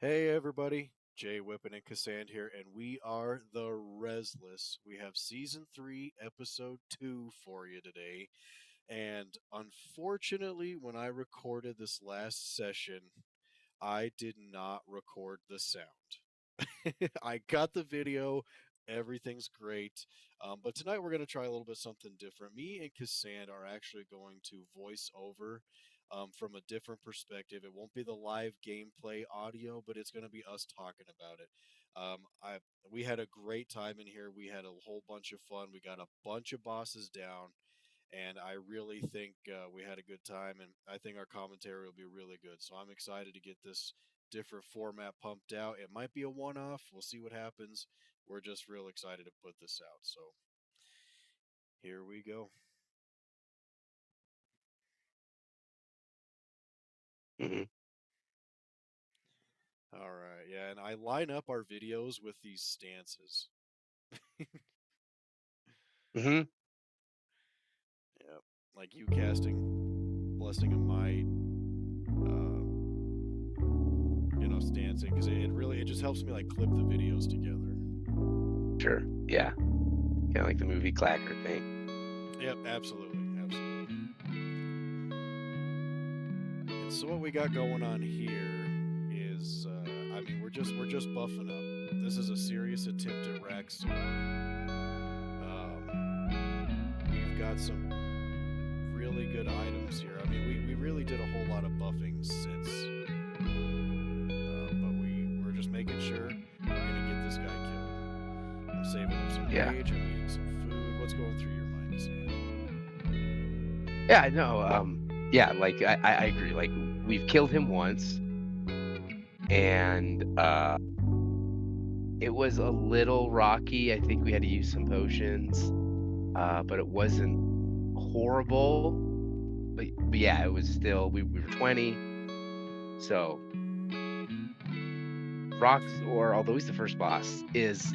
Hey everybody, Jay Whippen and Cassand here, and we are the Rezless. We have season 3, episode 2 for you today. And unfortunately, when I recorded this last session, I did not record the sound. I got the video, everything's great. But tonight we're going to try a little bit something different. Me and Cassand are actually going to voice over from a different perspective. It won't be the live gameplay audio, but it's going to be us talking about it. I We had a great time in here. We had a whole bunch of fun. We got a bunch of bosses down, and I really think we had a good time, and I think our commentary will be really good. So I'm excited to get this different format pumped out. It might be a one-off. We'll see what happens. We're just real excited to put this out. So here we go. Mhm. All right, yeah, and I line up our videos with these stances. Mhm. Yeah, like you casting, blessing of might, stancing, because it just helps me like clip the videos together. Sure. Yeah. Kinda like the movie Clacker thing. Yep, absolutely, absolutely. And so what we got going on here is, we're just buffing up. This is a serious attempt at Raxor. We've got some really good items here. I mean, we really did a whole lot of buffing since, but we're just making sure we're gonna get this guy killed. I'm saving up some Yeah. rage. I'm eating some food. What's going through your mind, Sam? Yeah, no, yeah, like, I agree, like, we've killed him once, and, it was a little rocky. I think we had to use some potions, but it wasn't horrible. But yeah, it was still we were 20, so Rocks, or although he's the first boss, is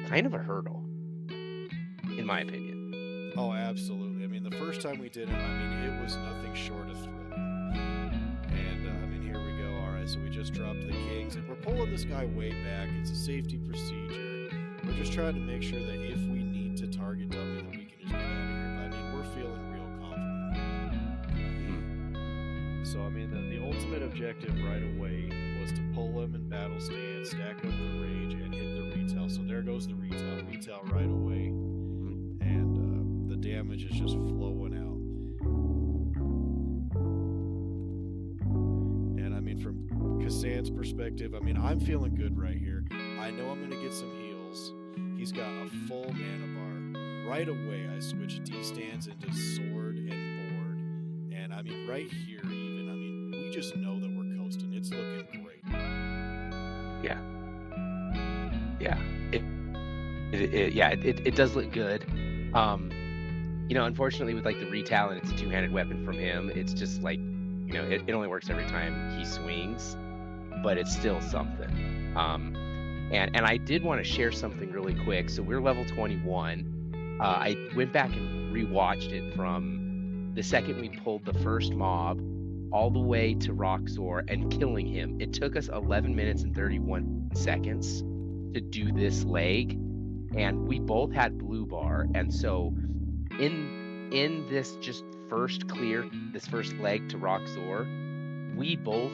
kind of a hurdle, in my opinion. Oh, absolutely. I mean, the first time we did him, I mean, it was nothing short of thrilling. And I mean, here we go. All right, so we just dropped the kings, and we're pulling this guy way back. It's a safety procedure. We're just trying to make sure that if we need to target dummy, that we can just get out of here. But I mean, we're feeling real confident Mhm. here. So I mean, the ultimate objective right away was to pull him in battle stance, stack up the rage, and hit the retail. So there goes the retail right away, Mhm. and the damage is just flowing out. And I mean, from Kassand's perspective, I mean, I'm feeling good right here. I know I'm going to get some heals. He's got a full mana bar. Right away, I switch D stands into sword and board. And I mean, right here, even, I mean, we just know that we're coasting. It's looking great. Yeah. Yeah. It does look good. Unfortunately with like the retail and it's a two-handed weapon from him, it's just like, it only works every time he swings, but it's still something. And I did want to share something really quick. So we're level 21. I went back and rewatched it from the second we pulled the first mob all the way to Roxor and killing him. It took us 11 minutes and 31 seconds to do this leg, and we both had blue bar. And so in this just first clear, this first leg to Roxor, we both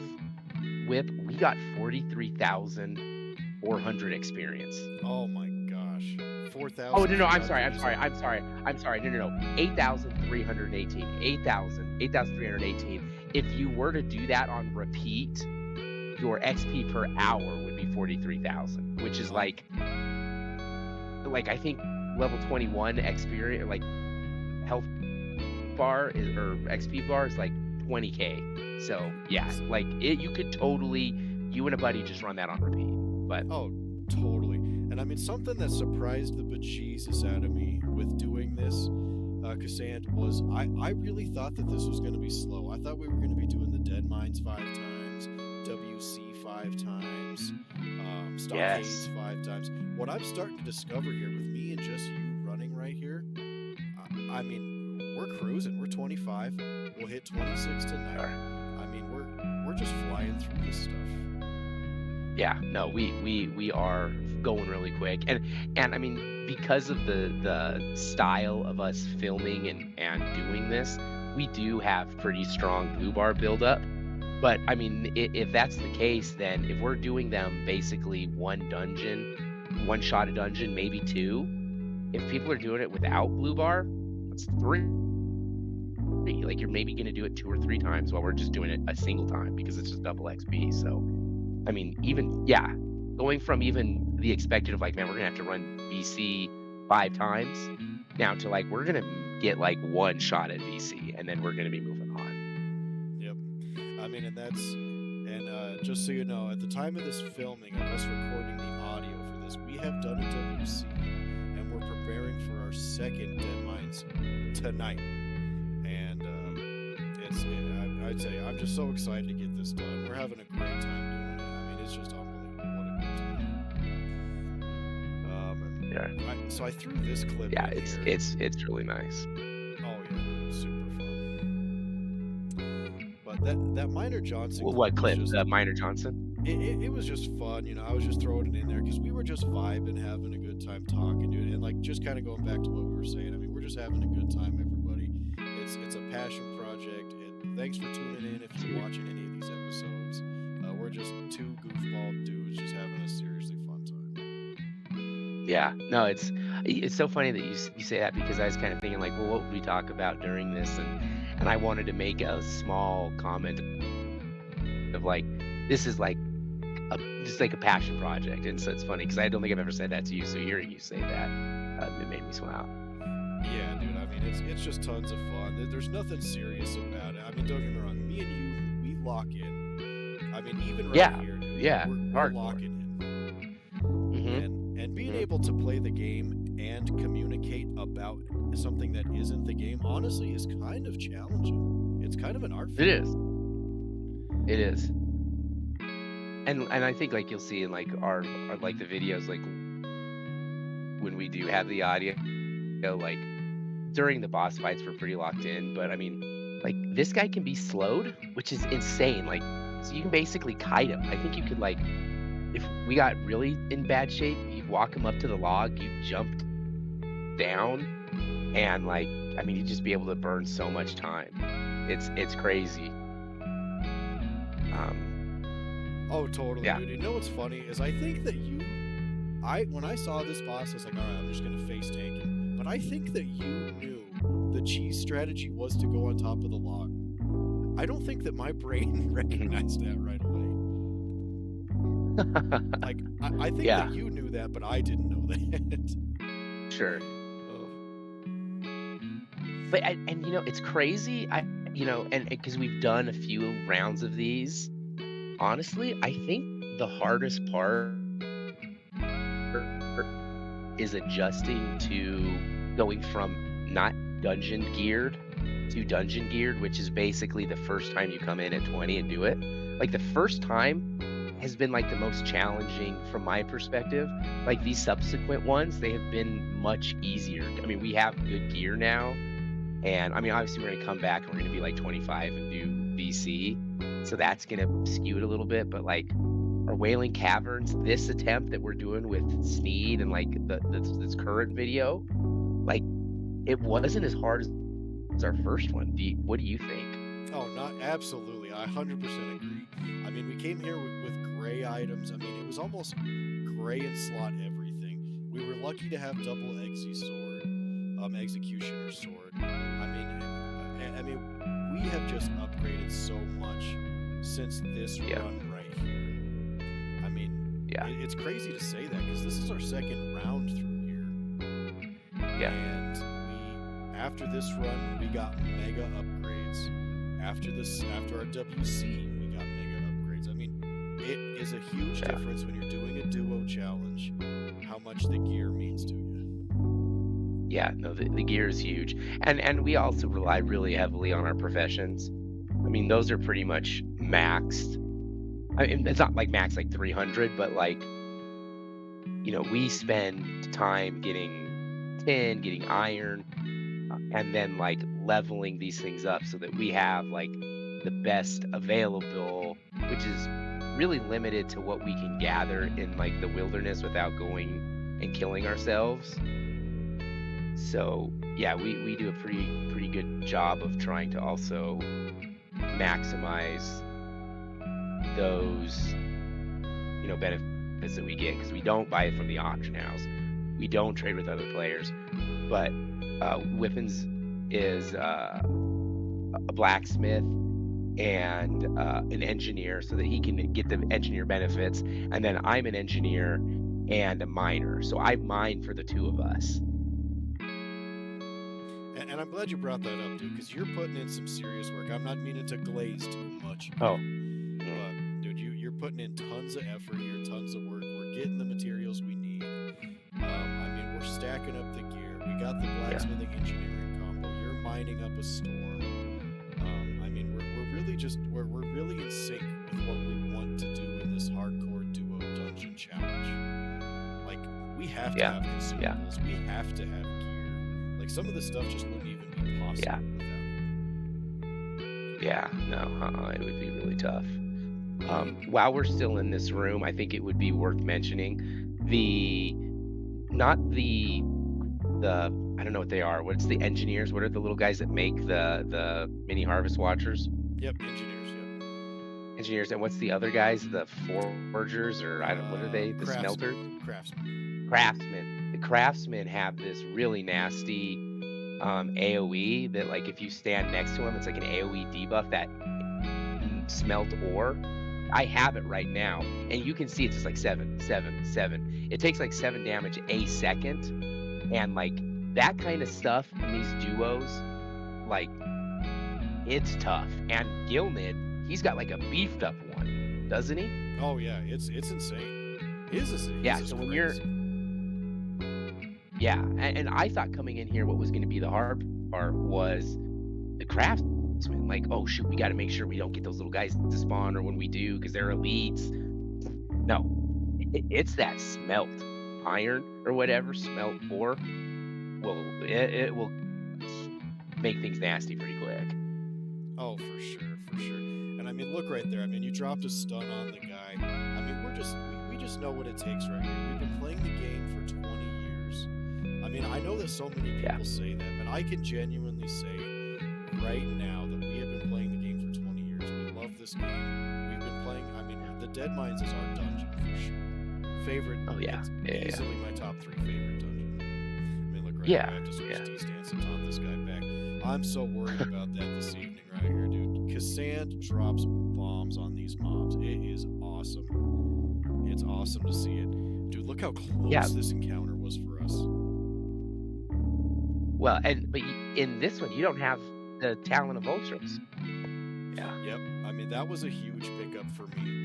we got 43,400 experience. Oh my gosh. Oh, no, no, I'm sorry, 4,300, I'm you sorry, said? I'm sorry, I'm sorry. No, no, no. 8,318. 8,318. If you were to do that on repeat, your XP per hour would be 43,000, which is Oh, like I think level 21 experience, like health bar is, or XP bar is like 20K. So yeah, like you could totally, you and a buddy just run that on repeat. But oh, totally. And I mean, something that surprised the bejesus out of me with doing this, Cassand, was I really thought that this was going to be slow. I thought we were going to be doing the Deadmines 5 times, WC 5 times, Stockades yes, 5 times. What I'm starting to discover here with me and just you running right here, I mean, we're cruising. We're 25. We'll hit 26 tonight. are. I mean, we're just flying through this stuff. Yeah, no, we are going really quick, and I mean, because of the style of us filming and doing this, we do have pretty strong blue bar buildup. But I mean, if that's the case, then if we're doing them basically one dungeon, one shot a dungeon, maybe two, if people are doing it without blue bar, that's three. Like you're maybe going to do it two or three times while we're just doing it a single time because it's just double XP. So I mean, even yeah, going from even the expected of like, man, we're gonna have to run VC 5 times now to like we're gonna get like one shot at VC and then we're gonna be moving on. Yep. I mean, and just so you know, at the time of this filming, of us recording the audio for this, we have done a WC, and we're preparing for our second Deadmines tonight. And I'd say I'm just so excited to get this done. We're having a great time doing it. I mean, it's just unbelievable. What a good time. Yeah, So I threw this clip yeah, in it's here. it's really nice. Oh yeah, dude, super fun. But that Minor Johnson What clip was clip? just The Minor Johnson? it was just fun. I was just throwing it in there because we were just vibing, having a good time talking, dude, and like just kind of going back to what we were saying. I mean, we're just having a good time, everybody. It's a passion project. Thanks for tuning in. If you're watching any of these episodes, we're just two goofball dudes just having a seriously fun time. Yeah, no, it's so funny that you say that because I was kind of thinking like, well, what would we talk about during this? And I wanted to make a small comment of like, this is like just like a passion project, and so it's funny because I don't think I've ever said that to you. So hearing you say that, it made me smile. Yeah, dude. I mean, it's just tons of fun. There's nothing serious about it. I mean, don't get me wrong. Me and you, we lock in. I mean, even right Yeah, here, dude, yeah, we're hardcore. locking in. Mhm, And being mhm. able to play the game and communicate about something that isn't the game, honestly, is kind of challenging. It's kind of an art It form. is, it is, and I think like you'll see in like our like the videos like when we do have the audio, like during the boss fights we're pretty locked in. But I mean, like this guy can be slowed, which is insane. Like so you can basically kite him. I think you could like if we got really in bad shape, you'd walk him up to the log, you jump down, and like I mean, you'd just be able to burn so much time. It's crazy. Um, Oh, totally, yeah. dude. You know what's funny is I think that I when I saw this boss, I was like, all right, I'm just gonna face tank him. But I think that you knew the cheese strategy was to go on top of the log. I don't think that my brain Mhm. recognized that right away. Like, I think that Yeah, you knew that, but I didn't know that. sure. Oh, But and you know, it's crazy. And because we've done a few rounds of these, honestly, I think the hardest part is adjusting to going from not dungeon geared to dungeon geared, which is basically the first time you come in at 20 and do it. Like the first time has been like the most challenging from my perspective. Like these subsequent ones, they have been much easier. I mean, we have good gear now. And I mean, obviously, we're going to come back and we're going to be like 25 and do VC. So that's going to skew it a little bit. But like our Wailing Caverns, this attempt that we're doing with Sneed and like this current video, like it wasn't as hard as our first one. What do you think? oh, not absolutely. I 100% agree. I mean, we came here with gray items. I mean, it was almost gray and slot everything. We were lucky to have double Exy sword, executioner sword. I mean, we have just upgraded so much since this Yeah, run right here. I mean, yeah, it's crazy to say that because this is our second round through here. yeah, And after this run, we got mega upgrades. After our WC, we got mega upgrades. I mean, it is a huge yeah. difference when you're doing a duo challenge, how much the gear means to you. Yeah, no, the gear is huge. And we also rely really heavily on our professions. I mean, those are pretty much maxed. I mean, it's not like max like 300, but like we spend time getting tin, getting iron, and then like leveling these things up so that we have like the best available, which is really limited to what we can gather in like the wilderness without going and killing ourselves. So yeah, we do a pretty good job of trying to also maximize those, benefits that we get because we don't buy it from the auction house. We don't trade with other players, but Whippins is a blacksmith and an engineer so that he can get the engineer benefits. And then I'm an engineer and a miner. So I mine for the two of us. And I'm glad you brought that up, dude, because you're putting in some serious work. I'm not meaning to glaze too much Oh, here, mm, but dude, you're putting in tons of effort here, tons of work. We're getting the materials we need. I mean, we're stacking up the gear. We got the yeah, blacksmithing engineering combo. You're mining up a storm. I mean, we're really just we're really in sync with what we want to do in this hardcore duo dungeon challenge. Like, we have to yeah, have yeah, consumables. We have to have gear. Like, some of this stuff just wouldn't even be possible yeah, without yeah. No, it would be really tough. While we're still in this room, I think it would be worth mentioning the not the I don't know what they are. What's the engineers? What are the little guys that make the mini harvest watchers? it. Yep, engineers. Engineers, and what's the other guys? The forgers, or I Yep. don't. What are they? The smelters? Craftsman. Craftsmen. The craftsmen have this really nasty AOE that, like, if you stand next to them, it's like an AOE debuff that smelt ore. I have it right now, and you can see it's just like 7, 7, 7. It takes like 7 damage a second, and like that kind of stuff in these duos, like it's tough. And Gilnid, he's got like a beefed up one, doesn't he? Oh yeah, it's insane. His Yeah. is So when you're, crazy. yeah, and I thought coming in here, what was going to be the hard part was the craftsman. Like, oh shoot, we got to make sure we don't get those little guys to spawn, or when we do, because they're elites. No, it's that smelt iron or whatever, smelt ore. Well, it will make things nasty pretty quick. Oh, for sure, for sure. And I mean, look right there. I mean, you dropped a stun on the guy. I mean, we just know what it takes right here. We've been playing the game for 20 years. I mean, I know that so many Yeah, people say that, but I can genuinely say right now that we have been playing the game for 20 years. We love this game. We've been playing. I mean, the Deadmines is our dungeon for sure. Favorite. oh yeah, It's yeah, yeah, easily my top 3 favorite dungeon. I mean, look right here. yeah, I have to switch yeah. D-stance and taunt this guy back. I'm so worried about that this evening right here, dude. Cassand drops bombs on these mobs. It is awesome. It's awesome to see it. Dude, look how Yeah. close this encounter was for us. Well, but in this one, you don't have the talent of ultras. Yeah, Yep. I mean, that was a huge pickup for me.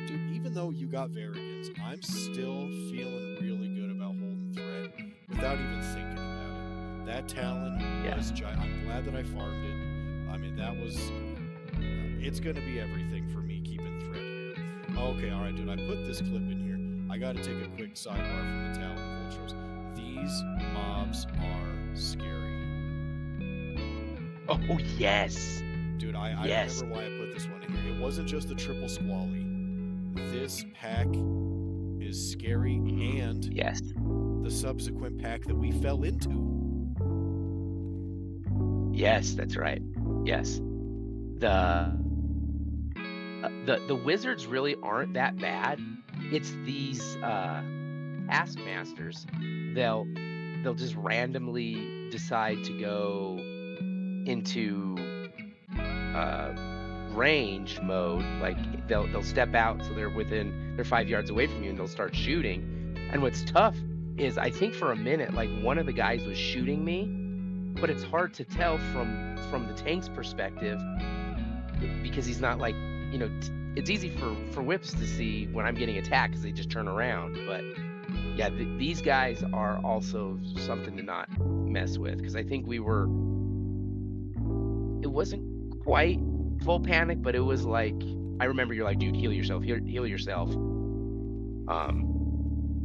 Dude, even though you got Varigans, I'm still feeling really good about holding threat without even thinking about it. That talent yeah, was giant. I'm glad that I farmed it. I mean, that was. It's going to be everything for me keeping threat here. Okay, alright, dude. I put this clip in here. I got to take a quick sidebar from the talent of ultras. These mobs are scary. oh yes, Dude, I yes, remember why I put this one in here. It wasn't just the triple squally. This pack is scary, and yes, the subsequent pack that we fell into. yes. That's right. Yes, the wizards really aren't that bad. It's these taskmasters. They'll just randomly decide to go into range mode. Like they'll step out so they're 5 yards away from you, and they'll start shooting. And what's tough is, I think for a minute, like one of the guys was shooting me, but it's hard to tell from the tank's perspective because he's not like, it's easy for whips to see when I'm getting attacked because they just turn around. But yeah, these guys are also something to not mess with, because I think it wasn't quite full panic, but it was like, I remember you're like, dude, heal yourself, heal yourself.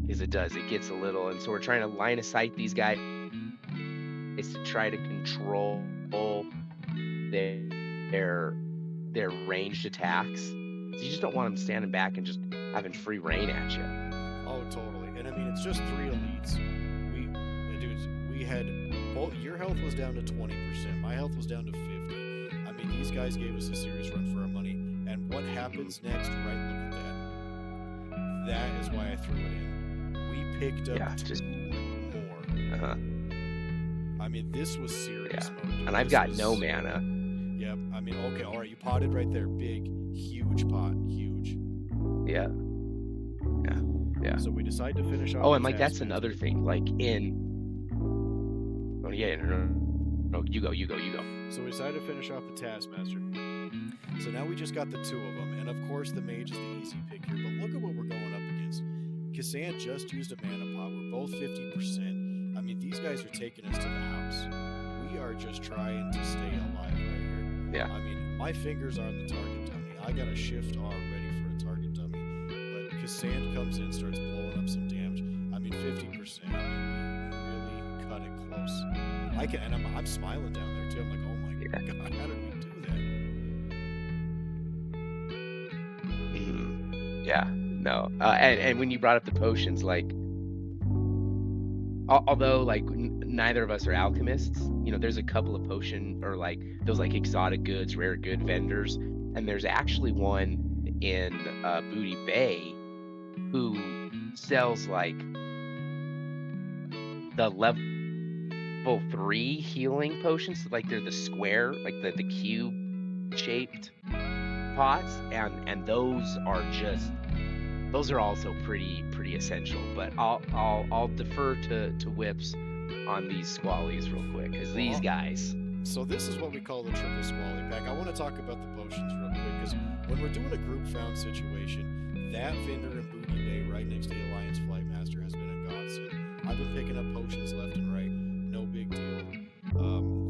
Because it gets a little, and so we're trying to line of sight these guys to try to control their ranged attacks. So you just don't want them standing back and just having free reign at you. Oh, totally. And I mean, it's just 3 elites. Dudes, we had both. Your health was down to 20%. My health was down to 50. I mean, these guys gave us a serious run for our money. And what happens next? Right, look at that. That is why I threw it in. We picked up two more. I mean, this was serious mode. Dude. And I've got no mana. Yep. I mean, okay, all right. You potted right there. Big, huge pot. Huge. Yeah. So we decide to finish off. Oh, and like that's another thing. Like in. Oh yeah. No. You go. So we decided to finish off the Taskmaster. So now we just got the 2 of them, and of course the mage is the easy pick here. But look at what we're going up against. Cassandra just used a mana pot. We're both 50%. I mean, these guys are taking us to the house. We are just trying to stay alive right here. Yeah. I mean, my fingers are on the target dummy. I got a shift R ready for a target dummy. But Cassandra comes in, starts blowing up some damage. I mean, 50%. I mean, we really cut it close. And I'm smiling down there too. I'm like, oh my god, how did we do that? Yeah, no. And when you brought up the potions, like, although like neither of us are alchemists, there's a couple of potion or like those like exotic goods, rare good vendors, and there's actually one in Booty Bay who sells like the level 3 healing potions. Like they're the square, like the cube shaped pots, and those are also pretty essential. But I'll defer to Whips on these squallies real quick, because these guys. So this is what we call the triple squally pack. I want to talk about the potions real quick, because when we're doing a group found situation, that vendor in Booty Bay right next to the Alliance Flightmaster has been a godsend. I've been picking up potions left and right, no big deal.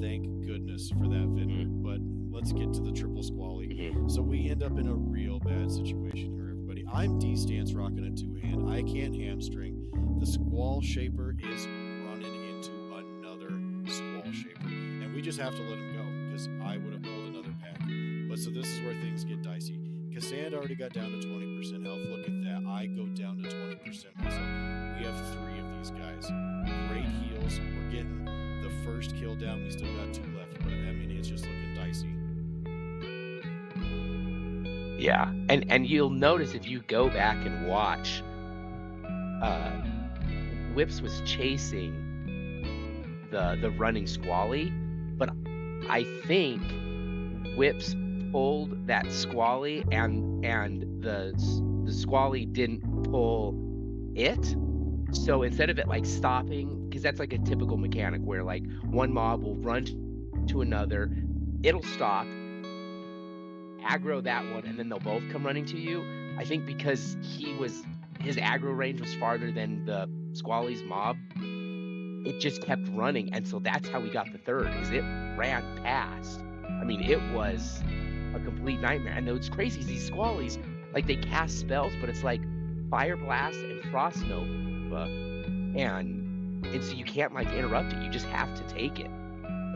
Thank goodness for that vendor. But let's get to the triple squally. So we end up in a real bad situation here, everybody. I'm D-stance rocking a 2-hand. I can't hamstring. The Squall Shaper is running into another Squall Shaper. And we just have to let him go, because I would have pulled another pack. But so this is where things get dicey. Cassandra already got down to 20% health. Look at that. I go down to 20% myself. We have 3 of these guys. Great heals. We're getting the first kill down. We still got 2 left. But I mean, it's just looking dicey. Yeah, and you'll notice if you go back and watch, Whips was chasing the running squally, but I think Whips pulled that squally and the squally didn't pull it. So instead of it like stopping, because that's like a typical mechanic where like one mob will run to another, it'll stop, aggro that one, and then they'll both come running to you. I think because his aggro range was farther than the squally's mob, it just kept running, and so that's how we got the third, is it ran past. I mean, it was a complete nightmare. And it's crazy, these squallies, like, they cast spells, but it's like Fire Blast and Frost Nova, and so you can't like interrupt it, you just have to take it.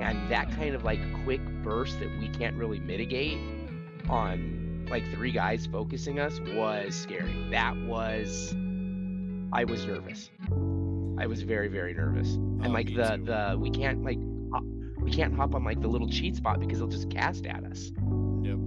And that kind of like quick burst that we can't really mitigate on like 3 guys focusing us was scary. I was nervous. I was very, very nervous. And like we can't hop on like the little cheat spot because they'll just cast at us. Yep.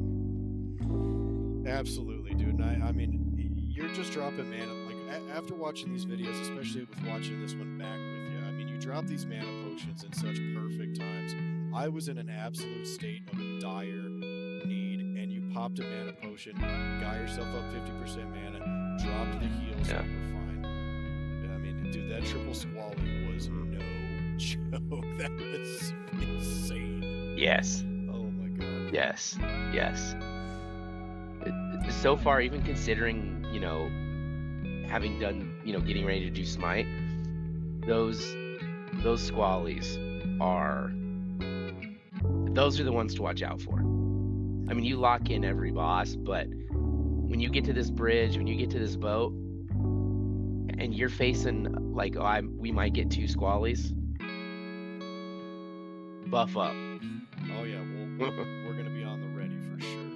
Absolutely, dude. And I mean, you're just dropping mana. Like after watching these videos, especially with watching this one back with you, I mean, you drop these mana potions in such perfect times. I was in an absolute state of dire need, and you popped a mana potion, got yourself up 50% mana, dropped the heals, and you were fine. I mean, dude, that triple squally was no joke. That was insane. Yes. Oh my god. Yes. So far, even considering, having done, getting ready to do Smite, those squallies those are the ones to watch out for. I mean, you lock in every boss, but when you get to this bridge, when you get to this boat, and you're facing like, we might get 2 squallies, buff up. Oh yeah, we're gonna be on the ready for sure.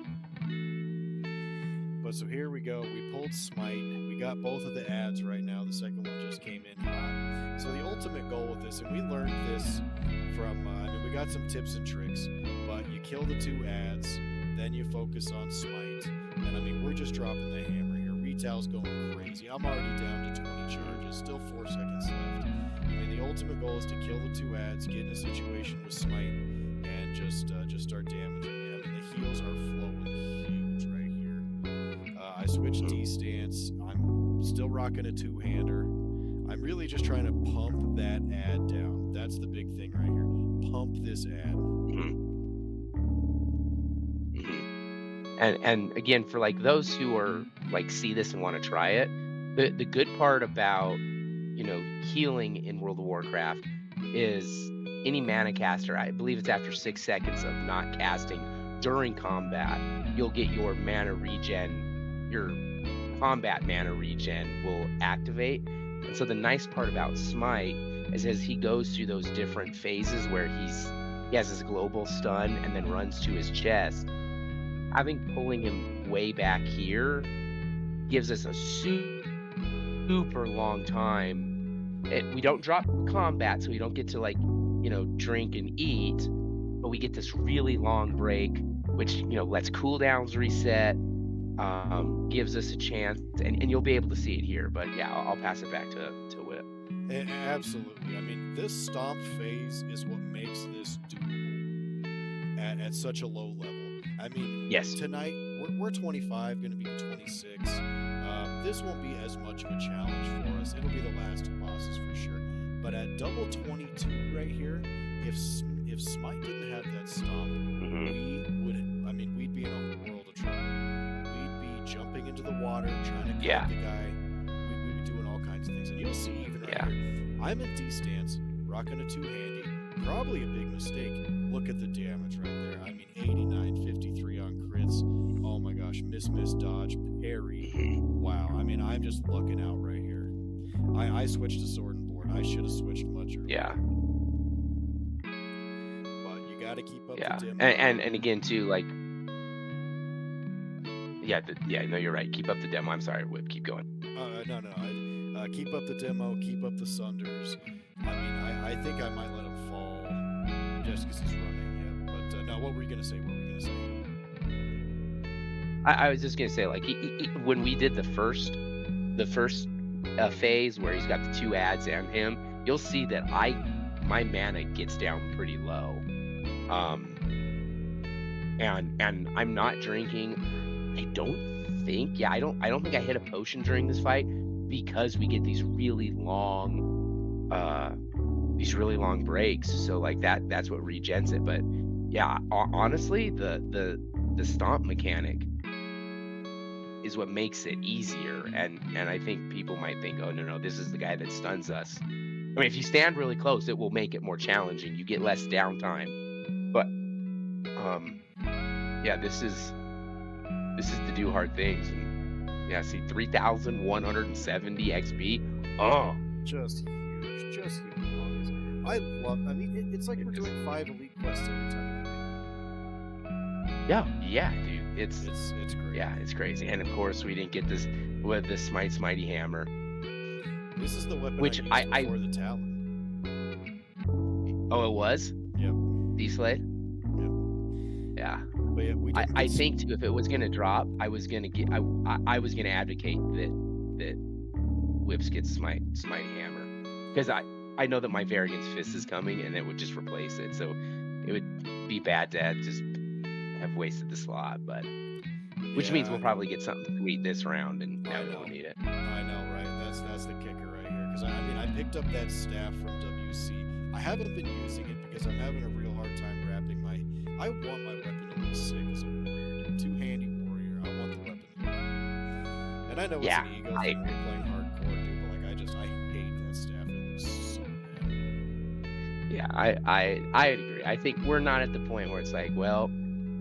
So here we go. We pulled Smite. We got both of the ads right now. The second one just came in hot. So the ultimate goal with this, and we learned this from, we got some tips and tricks, but you kill the 2 ads, then you focus on Smite. And we're just dropping the hammer here. Retail's going crazy. I'm already down to 20 charges, still 4 seconds left. The ultimate goal is to kill the 2 ads, get in a situation with Smite, and just start damaging. The heals are flowing huge right here. I switched D stance. I'm still rocking a 2-hander. I'm really just trying to pump that ad down. That's the big thing right here. Pump this ad. And again, for like those who are like see this and want to try it, the good part about healing in World of Warcraft is any mana caster, I believe it's after 6 seconds of not casting during combat, you'll get your mana regen, your combat mana regen will activate. And so the nice part about Smite is as he goes through those different phases where he has his global stun and then runs to his chest, pulling him way back here gives us a super long time. We don't drop combat, so we don't get to drink and eat, but we get this really long break, which lets cooldowns reset, gives us a chance, and you'll be able to see it here. But yeah, I'll pass it back to Whip. Absolutely. This stomp phase is what makes this doable at such a low level. Yes. Tonight we're 25, going to be 26. This won't be as much of a challenge for us. It'll be the last 2 bosses for sure. But at double 22 right here, if Smite didn't have that stomp, we'd be in a world of trouble. We'd be jumping into the water, trying to cut the guy. We'd be doing all kinds of things. And you'll see even right here, I'm in D stance, rocking a 2-handy. Probably a big mistake. Look at the damage right there. 89, 53 on crits. Oh my gosh, miss, dodge, parry. Wow, I'm just lucking out right here. I switched to sword and board. I should have switched much earlier. Yeah. But you got to keep up the demo. And again too, like, no, you're right. Keep up the demo. I'm sorry, Whip. Keep going. No. Keep up the demo. Keep up the Sunders. I think I might let him fall just because he's running. Yeah. But no, what were you gonna say? I was just gonna say, like, when we did the first phase where he's got the 2 ads and him, you'll see that my mana gets down pretty low, and I'm not drinking. I don't think I hit a potion during this fight because we get these really long breaks. So like that's what regens it. But yeah, honestly, the stomp mechanic is what makes it easier, and I think people might think, oh no, this is the guy that stuns us. If you stand really close, it will make it more challenging. You get less downtime, but this is to do hard things. And see 3,170 XP. Oh, just huge. I love. It's like we're doing 5 elite quests every time. Yeah, dude. It's great. Yeah, it's crazy. And of course, we didn't get this with the Mighty Hammer. This is the weapon which I used before the Talon. Oh, it was? Yep. D-Slade? Yep. Yeah. But yeah, I think too, if it was gonna drop, I was gonna advocate that Whips gets Mighty Hammer, because I know that my Varigan's Fist is coming and it would just replace it. So it would be bad to just have wasted the slot, but which means we'll probably get something sweet this round, and now we don't need it. I know, right? That's the kicker right here, because I picked up that staff from WC. I haven't been using it because I'm having a real hard time wrapping I want my weapon to look sick as a warrior, dude. 2-handy warrior. I want the weapon to look cool. And I know it's an ego thing. We're playing hardcore, dude, but I hate that staff. It looks so bad. Yeah, I agree. I think we're not at the point where it's like, well,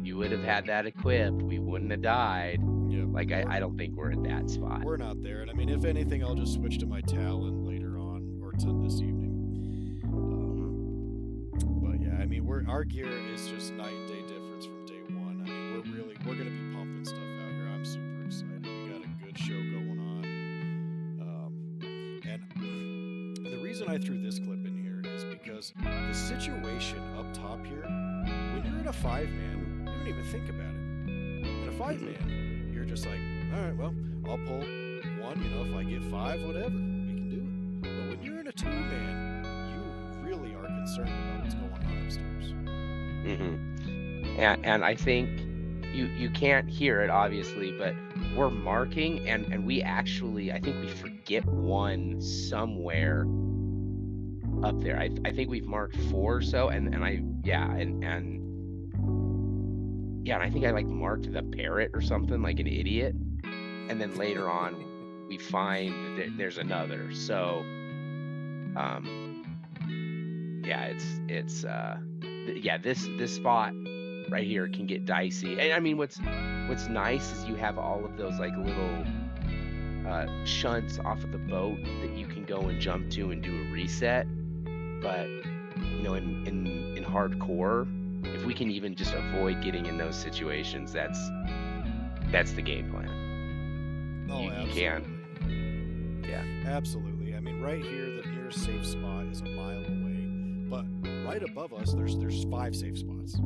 you would have had that equipped, we wouldn't have died. Yep. I don't think we're at that spot. We're not there. And if anything, I'll just switch to my Talon later on, or to this evening. But yeah, our gear is just night and day difference from day one. We're gonna be pumping stuff out here. I'm super excited. reason I threw this clip in here is because the situation up top here, when you're in a 5-man, you don't even think about it. In a 5-man, you're just like, all right, well, I'll pull one. If I get 5, whatever, we can do it. But when you're in a 2-man, you really are concerned about what's going on upstairs. And I think you can't hear it obviously, but we're marking, and we actually, I think we forget one somewhere up there. I think we've marked 4 or so, and I think I like marked the parrot or something like an idiot, and then later on we find that there's another. So this spot right here can get dicey. And I mean, what's nice is you have all of those like little shunts off of the boat that you can go and jump to and do a reset. But in hardcore, if we can even just avoid getting in those situations, that's the game plan. Oh, you can. Yeah. Absolutely. I mean, right here, the nearest safe spot is a mile away, but right above us, there's 5 safe spots.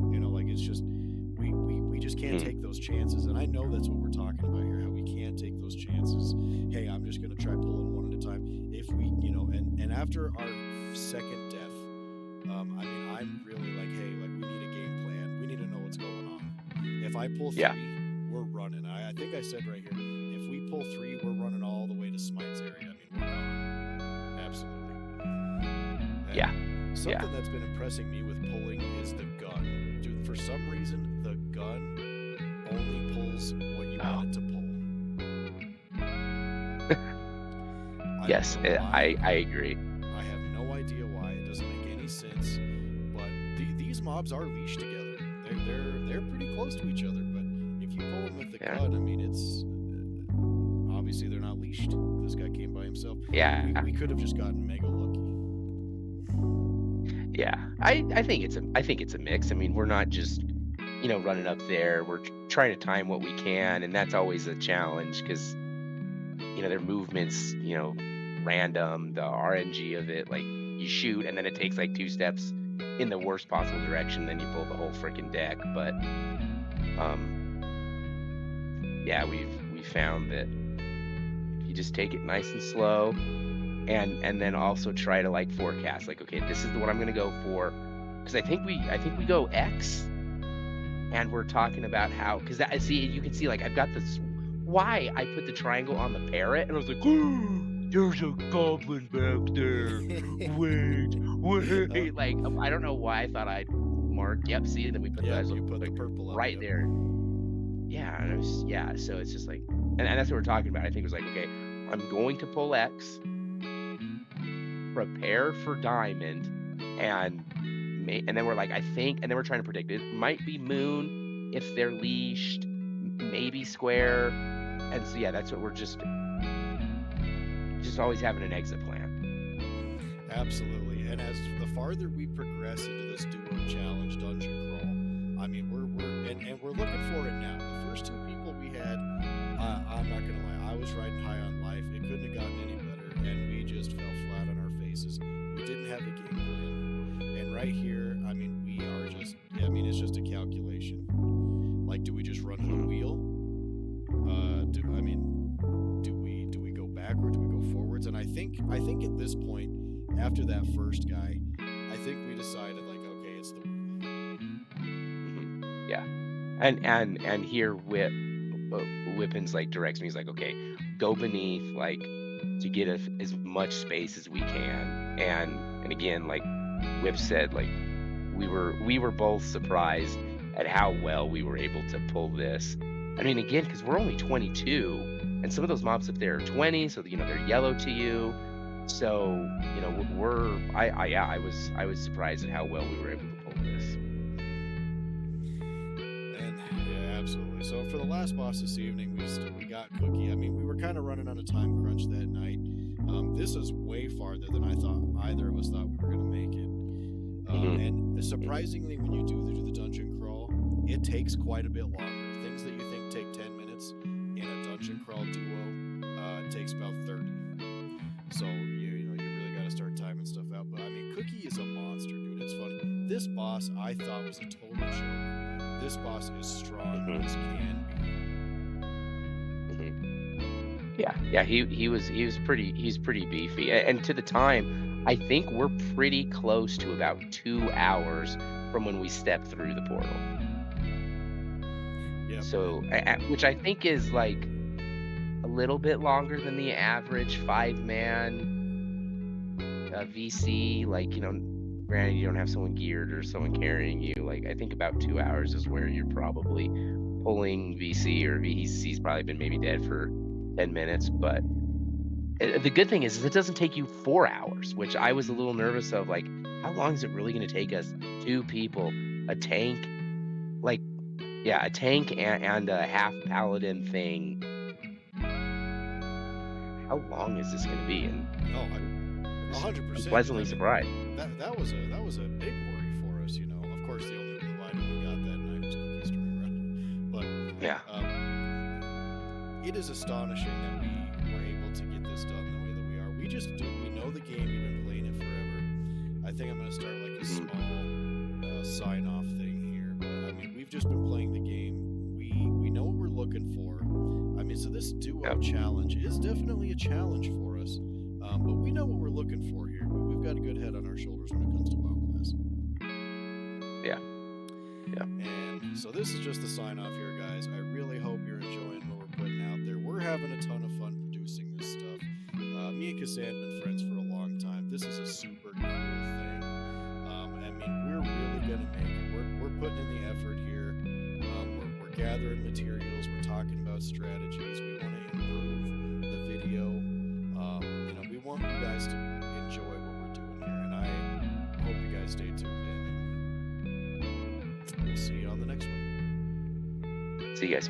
It's just we just can't take those chances, and I know that's what we're talking about here. How we can't take those chances. Hey, I'm just gonna try pulling one at a time. If we, and after our second death, I'm really like, hey, like we need a game plan. We need to know what's going on. If I pull 3, we're running. I think I said right here, if we pull 3, we're running all the way to Cymatics area. I mean, we're gone. Absolutely. And something that's been impressing me with pulling is the gun. Dude, for some reason, the gun only pulls what you want it to pull. Yes, I agree. I have no idea why. It doesn't make any sense. But these mobs are leashed together. They're pretty close to each other. But if you pull them with the gun, I mean, it's obviously they're not leashed. This guy came by himself. Yeah, we could have just gotten mega lucky. Yeah, I think it's a mix. I mean, we're not just running up there. We're trying to time what we can, and that's always a challenge because their movements random. The RNG of it, like you shoot and then it takes like 2 steps in the worst possible direction, then you pull the whole freaking deck. But we found that if you just take it nice and slow, and then also try to like forecast, like, okay, this is the one I'm gonna go for, because I think we go X, and we're talking about how, because you can see like I've got this, why I put the triangle on the parrot, and I was like, there's a goblin back there. Wait. Like, I don't know why I thought I'd mark. Yep, see, and then we put the purple right up, there. Yeah, and so it's just like, and that's what we're talking about. I think it was like, okay, I'm going to pull X, prepare for diamond, and then we're like, I think, and then we're trying to predict it might be moon if they're leashed, maybe square, and so that's what we're just always having an exit plan. Absolutely. And as the farther we progress into this duo challenge dungeon crawl, I mean, we're looking for it now. The first 2 people we had, I'm not gonna lie, I was riding high on life. It couldn't have gotten any better, and we just fell flat on our faces. We didn't have a game plan. And right here, I mean, we are just, it's just a calculation. Like, do we just run to the wheel? Do we go backward? Do we go forwards? And I think at this point, after that first guy, I think we decided, like, okay, it's the wheel. Yeah, and here Whippins like directs me. He's like, okay, go beneath, like, to get as much space as we can. And again, like Whip said, like we were both surprised at how well we were able to pull this. I mean, again, because we're only 22, and some of those mobs up there are 20, so they're yellow to you. So I was surprised at how well we were able to pull this. And yeah, absolutely. So for the last boss this evening, we got Cookie. I mean, we were kind of running on a time crunch that night. This is way farther than I thought either of us thought we were going to make it. And surprisingly, when you do the dungeon crawl, it takes quite a bit longer. Things that you think take 10 minutes in a dungeon crawl duo, it takes about 30. So you really got to start timing stuff out. But I mean, Cookie is a monster, dude. It's funny. This boss I thought was a total joke. This boss is strong as can be. Yeah. He's pretty beefy, and to the time, I think we're pretty close to about 2 hours from when we step through the portal. Yeah. So, which I think is like a little bit longer than the average 5-man VC. Like, granted, you don't have someone geared or someone carrying you. Like, I think about 2 hours is where you're probably pulling VC, or VC's probably been maybe dead for 10 minutes. But the good thing is it doesn't take you 4 hours, which I was a little nervous of. Like, how long is it really going to take us? 2 people, a tank, a tank and a half paladin thing. How long is this going to be? And 100%. I'm pleasantly surprised. That was a big worry for us. Of course, the only blue item we got that night was Cookie's story run. But yeah, it is astonishing that we were able to get this done the way that we are. We just do. We know the game. We've been playing it forever. I think I'm going to start like a small sign-off thing here. But I mean, we've just been playing the game. We know what we're looking for. I mean, so this duo challenge is definitely a challenge for us. But we know what we're looking for here. We've got a good head on our shoulders when it comes to WoW Class. Yeah. And so this is just the sign off here, guys. I really hope you're enjoying what we're putting out there. We're having a ton of fun producing this stuff. Me and Cassandra have been friends for a long time. This is a super cool thing. I mean, we're really gonna make it. We're putting in the effort here. We're gathering materials. We're talking about strategies. We want to improve the video. We want you guys to enjoy what we're doing here, and I hope you guys stay tuned in, and we'll see you on the next one. See you guys.